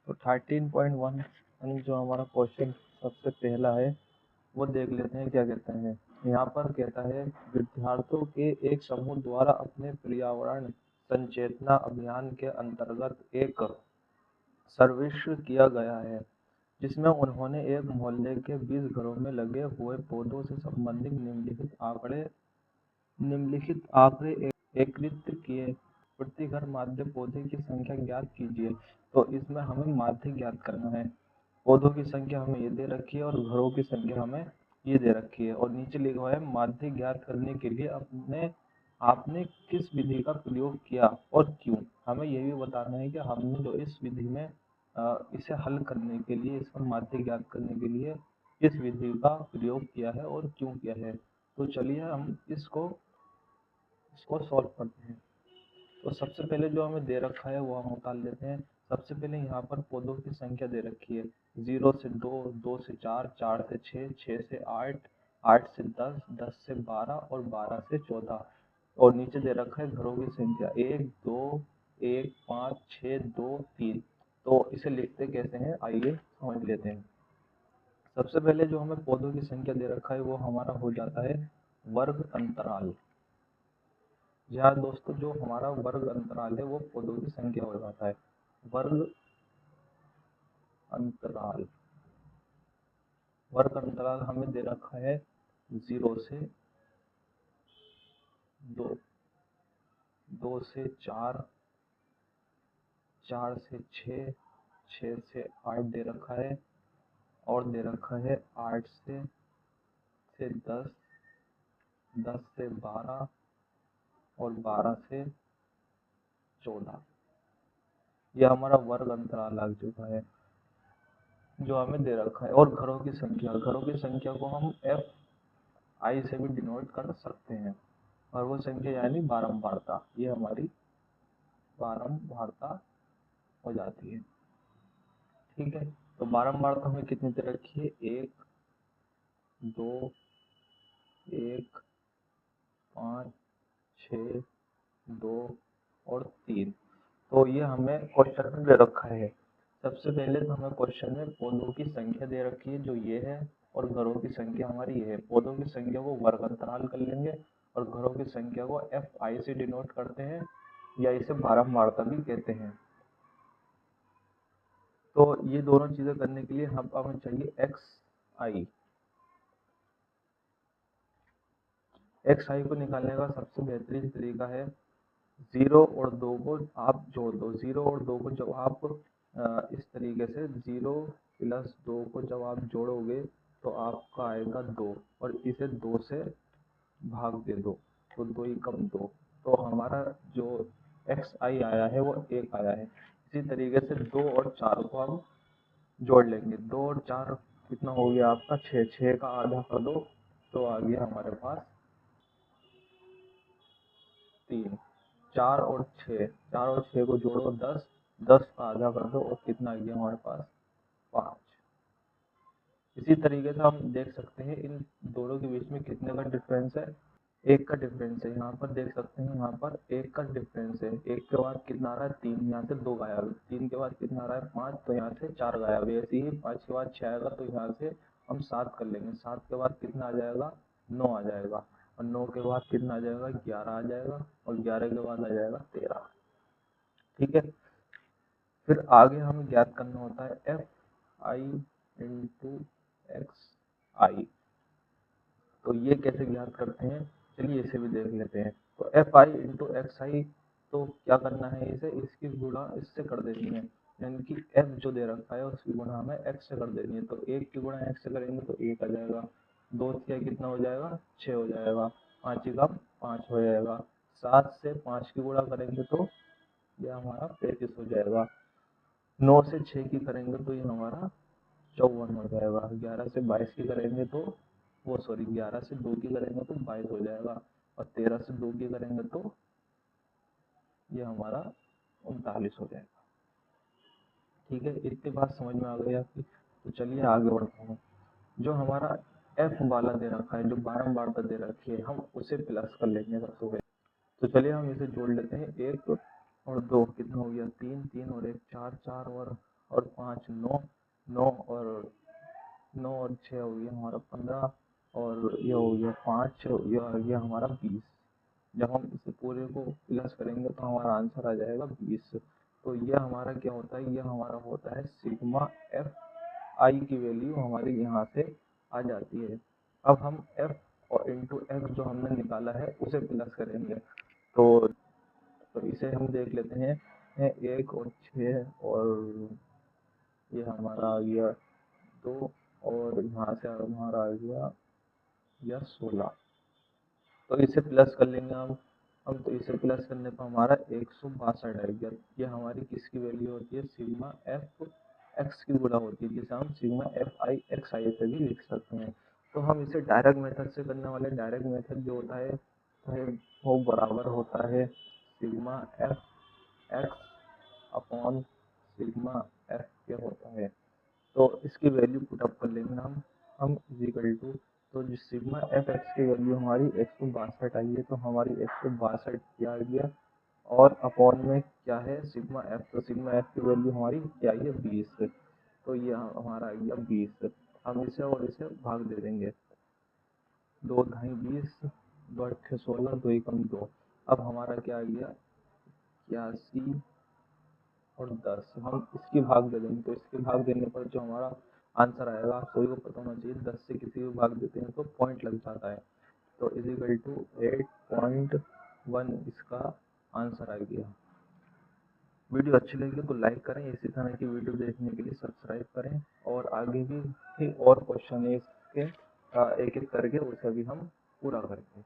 तो 13.1 जो हमारा क्वेश्चन सबसे पहला है वो देख लेते हैं क्या कहता है। यहाँ पर कहता है विद्यार्थियों के एक समूह द्वारा अपने पर्यावरण संचेतना अभियान के अंतर्गत एक सर्वेक्षण किया गया है जिसमें उन्होंने एक मोहल्ले के 20 घरों में लगे हुए पौधों से संबंधित निम्नलिखित आंकड़े एकत्रित किए। प्रति घर माध्य पौधे की संख्या ज्ञात कीजिए। तो इसमें हमें माध्य ज्ञात करना है। पौधों की संख्या हमें ये दे रखी है और घरों की संख्या हमें ये दे रखी है और नीचे लिखा हुआ है माध्य ज्ञात करने के लिए आपने किस विधि का प्रयोग किया और क्यों। हमें ये भी बताना है कि हमने जो इस विधि में इसे हल करने के लिए, इसका माध्य ज्ञात करने के लिए किस विधि का प्रयोग किया है और क्यों किया है। तो चलिए हम इसको सॉल्व करते हैं। तो सबसे पहले जो हमें दे रखा है वो हम उतार लेते हैं। सबसे पहले यहाँ पर पौधों की संख्या दे रखी है 0 से 2, 2 से 4, 4 से 6, 6 से 8, 8 से 10, 10 से 12 और 12 से 14। और नीचे दे रखा है घरों की संख्या 1, 2, 1, 5, 6, 2, 3। तो इसे लिखते कैसे हैं आइए समझ लेते हैं। सबसे पहले जो हमें पौधों की संख्या दे रखा है वो हमारा हो जाता है वर्ग अंतराल। यहाँ दोस्तों जो हमारा वर्ग अंतराल है वो पौधों की संख्या हो जाता है। वर्ग अंतराल हमें दे रखा है 0 से 2, 2 से 4, 4 से 6, 6 से 8 दे रखा है और दे रखा है 8 से 10, 10 से 12 और 12 से 14। यह हमारा वर्ग अंतराल आ चुका है जो हमें दे रखा है। और घरों की संख्या को हम एफ आई से भी डिनोट कर सकते हैं और वो संख्या यानी बारंबारता, ये हमारी बारंबारता हो जाती है। ठीक है, तो बारंबारता हमें कितनी दे रखी है 1, 2, 1, 5, 6, 2 और 3। तो ये हमें क्वेश्चन में दे रखा है। सबसे पहले तो हमें क्वेश्चन में पौधों की संख्या दे रखी है जो ये है और घरों की संख्या हमारी ये है। पौधों की संख्या को वर्ग अंतराल कर लेंगे और घरों की संख्या को एफ आई से डिनोट करते हैं या इसे बारंबारता भी कहते हैं। तो ये दोनों चीजें करने के लिए हमें चाहिए एक्स आई को निकालने का सबसे बेहतरीन तरीका है 0 और 2 को आप जोड़ दो। 0 और 2 को जब आप इस तरीके से 0 प्लस 2 को जब आप जोड़ोगे तो आपका आएगा 2 और इसे 2 से भाग दे दो तो 2 ही कम 2। तो हमारा जो एक्स आई आया है वो 1 आया है। इसी तरीके से 2 और 4 को हम जोड़ लेंगे। 2 और 4 कितना हो गया आपका 6, 6 का आधा कर दो तो आ गया हमारे पास 3। 4 और 6 को जोड़ो 10, 10 का आधा कर दो और कितना आ गया हमारे पास 5। इसी तरीके से हम देख सकते हैं इन दोनों के बीच में कितने का डिफरेंस है, 1 का डिफरेंस है। यहाँ पर देख सकते हैं यहाँ पर 1 का डिफरेंस है। 1 के बाद कितना आ रहा है 3, यहाँ से 2 गायब है। 3 के बाद कितना आ रहा है 5, तो यहाँ से 4 गायब है। ऐसे ही 5 के बाद 6 आएगा तो यहाँ से हम 7 कर लेंगे। 7 के बाद कितना आ जाएगा 9 आ जाएगा और 9 के बाद कितना आ जाएगा 11 आ जाएगा और 11 के बाद आ जाएगा 13। ठीक है, फिर आगे हमें ज्ञात करना होता है एफ आई इंटू एक्स आई। तो ये कैसे ज्ञात करते हैं चलिए इसे भी देख लेते हैं। तो एफ आई इंटू एक्स आई, तो क्या करना है इसे, इसकी गुणा इससे कर देनी है। यानी कि एफ जो दे रखा है उसकी गुणा हमें एक्स से कर देनी है। तो 1 की गुणा एक्स से करेंगे तो 1 आ जाएगा। 2 से कितना हो जाएगा 6 हो जाएगा। 5 का 5 हो जाएगा। 7 से 5 की गुणा करेंगे तो यह हमारा 35 हो जाएगा। 9 से 6 की करेंगे तो ये हमारा 54 हो जाएगा। 11 से 22 की करेंगे तो 11 से 2 की करेंगे तो 22 हो जाएगा और 13 से 2 की करेंगे तो ये हमारा 39 हो जाएगा। ठीक है, इतनी बात समझ में आ गई आपकी। तो चलिए आगे बढ़ते हैं। जो हमारा एफ वाला दे रखा है, जो बारंबारता दे रखी है, हम उसे प्लस कर लेंगे सबसे पहले। तो चलिए हम इसे जोड़ लेते हैं। 1 और 2 कितना हो गया 3, 3 और 1 4, 4 और 5 9, 9 और 6 हो गया हमारा 15, और ये हो गया 5, ये आ गया हमारा 20। जब हम इसे पूरे को प्लस करेंगे तो हमारा आंसर आ जाएगा 20। तो यह हमारा क्या होता है, यह हमारा होता है सिग्मा एफ आई की वैल्यू हमारी यहाँ से आ जाती है। अब हम एफ और इंटू एफ जो हमने निकाला है उसे प्लस करेंगे। तो इसे हम देख लेते हैं 1 और 6, और ये हमारा आ गया 2, और यहाँ से हमारा आ गया या 16। तो इसे प्लस कर लेंगे हम तो इसे प्लस करने पर हमारा 162 आ गया। ये हमारी किसकी वैल्यू होती है, सिग्मा एफ एक्स की गुणा होती है, जिसे हम सिग्मा एफ आई एक्स आई से भी लिख सकते हैं। तो हम इसे डायरेक्ट मेथड से करने वाले, डायरेक्ट मेथड जो होता है वो बराबर होता है sigma F x upon sigma F के होता है। तो इसकी वैल्यू पुटअप कर लेंगे हम इजिकल टू, तो जो सिग्मा एफ एक्स की वैल्यू हमारी 162 आई है, तो हमारी 162 क्या आ गया, और अपॉन में क्या है सिग्मा एफ, तो सिग्मा एफ की वैल्यू हमारी क्या आई है 20। तो ये हमारा आ गया 20। हम इसे और इसे भाग दे देंगे, 2 ढाई 20, 2 अट्ठे 16, 2 एकम 2। अब हमारा क्या आ गया 81 और 10। हम इसकी भाग दे देंगे, तो इसकी भाग देने पर जो हमारा आंसर आएगा, आप सभी को पता होना चाहिए 10 से किसी भी भाग देते हैं तो पॉइंट लग जाता है। तो इजिकल टू 8.1 इसका आंसर आ गया। वीडियो अच्छी लगी तो लाइक करें, इसी तरह की वीडियो देखने के लिए सब्सक्राइब करें, और आगे भी और क्वेश्चन है इसके एक एक करके उसे भी हम पूरा करेंगे।